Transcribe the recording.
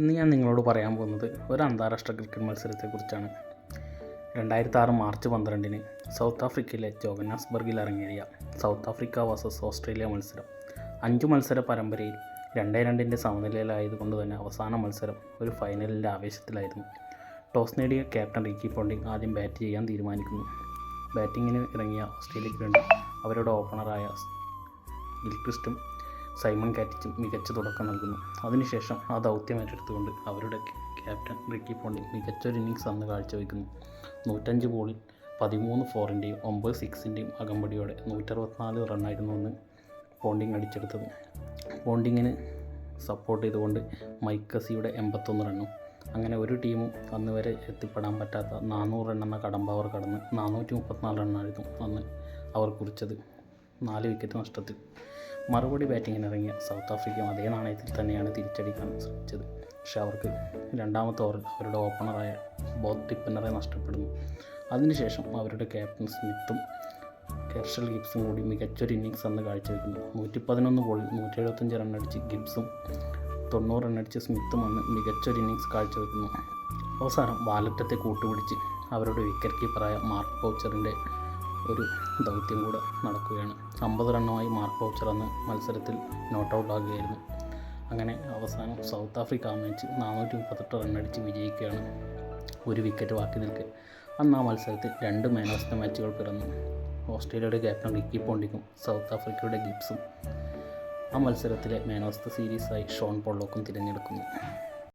ഇന്ന് ഞാൻ നിങ്ങളോട് പറയാൻ പോകുന്നത് ഒരു അന്താരാഷ്ട്ര ക്രിക്കറ്റ് മത്സരത്തെക്കുറിച്ചാണ്. 2006 മാർച്ച് 12 സൗത്ത് ആഫ്രിക്കയിലെ ജോഹന്നാസ്ബർഗിൽ അരങ്ങേറിയ സൗത്ത് ആഫ്രിക്ക വേഴ്സസ് ഓസ്ട്രേലിയ മത്സരം. 5 മത്സര പരമ്പരയിൽ 2-2 സമനിലയിലായതുകൊണ്ട് തന്നെ അവസാന മത്സരം ഒരു ഫൈനലിൻ്റെ ആവേശത്തിലായിരുന്നു. ടോസ് നേടിയ ക്യാപ്റ്റൻ റിക്കി പോണ്ടിങ് ആദ്യം ബാറ്റ് ചെയ്യാൻ തീരുമാനിക്കുന്നു. ബാറ്റിങ്ങിന് ഇറങ്ങിയ ഓസ്ട്രേലിയയ്ക്ക് വേണ്ടി അവരുടെ ഓപ്പണറായ ഗിൽക്രിസ്റ്റും സൈമൺ കാറ്റിച്ചും മികച്ച തുടക്കം നൽകുന്നു. അതിനുശേഷം ആ ദൗത്യം ഏറ്റെടുത്തുകൊണ്ട് അവരുടെ ക്യാപ്റ്റൻ റിക്കി പോണ്ടിങ് മികച്ചൊരു ഇന്നിങ്സ് അന്ന് കാഴ്ചവെക്കുന്നു. 105 ബോളിൽ 13 4-ൻ്റെയും 9 6-ൻ്റെയും അകമ്പടിയോടെ 164 റണ്ണായിരുന്നു അന്ന് പോണ്ടിങ് അടിച്ചെടുത്തത്. പോണ്ടിങ്ങിന് സപ്പോർട്ട് ചെയ്തുകൊണ്ട് മൈക്ക് കസിയുടെ 81 റണ്ണും. അങ്ങനെ ഒരു ടീമും അന്ന് വരെ എത്തിപ്പെടാൻ പറ്റാത്ത 400 റൺ എന്ന കടമ്പ അവർ കടന്ന് 434 റണ്ണായിരുന്നു അന്ന് അവർ കുറിച്ചത്, 4 വിക്കറ്റ് നഷ്ടത്തിൽ. മറുപടി ബാറ്റിങ്ങിനിറങ്ങിയ സൗത്ത് ആഫ്രിക്കയും അതേ നാണയത്തിൽ തന്നെയാണ് തിരിച്ചടിക്കാൻ ശ്രമിച്ചത്. പക്ഷേ അവർക്ക് രണ്ടാമത്തെ ഓവറിൽ അവരുടെ ഓപ്പണറായ ബോബ് ടിപ്പനറെ നഷ്ടപ്പെടുന്നു. അതിനുശേഷം അവരുടെ ക്യാപ്റ്റൻ സ്മിത്തും കെർഷൽ ഗിബ്സും കൂടി മികച്ചൊരു ഇന്നിങ്സ് അന്ന് കാഴ്ചവെക്കുന്നു. 111 ബോളിൽ 175 റണ്ണടിച്ച് ഗിബ്സും 90 റണ്ണടിച്ച് സ്മിത്തും അന്ന് മികച്ചൊരു ഇന്നിങ്സ് കാഴ്ചവെക്കുന്നു. അവസാനം വാലറ്റത്തെ കൂട്ടുപിടിച്ച് അവരുടെ വിക്കറ്റ് കീപ്പറായ മാർക്ക് ബൗച്ചറിൻ്റെ ഒരു ദൗത്യം കൂടെ നടക്കുകയാണ്. 50 റണ്ണുമായി മാർക്ക് ബൗച്ചർ അന്ന് മത്സരത്തിൽ നോട്ട് ഔട്ട് ആകുകയായിരുന്നു. അങ്ങനെ അവസാനം സൗത്ത് ആഫ്രിക്ക ആ മാച്ച് 438 റണ്ണടിച്ച് വിജയിക്കുകയാണ്, ഒരു വിക്കറ്റ് ബാക്കി നിൽക്കെ. അന്ന് ആ മത്സരത്തിൽ 2 മാൻ ഓഫ് ദ മാച്ചുകൾ പിറന്നു. ഓസ്ട്രേലിയയുടെ ക്യാപ്റ്റൻ റിക്കി പോണ്ടിങ്ങും സൗത്ത് ആഫ്രിക്കയുടെ ഗിബ്സും ആ മത്സരത്തിലെ മാൻ ഓഫ് ദ സീരീസായി ഷോൺ പൊള്ളോക്കും തിരഞ്ഞെടുക്കുന്നു.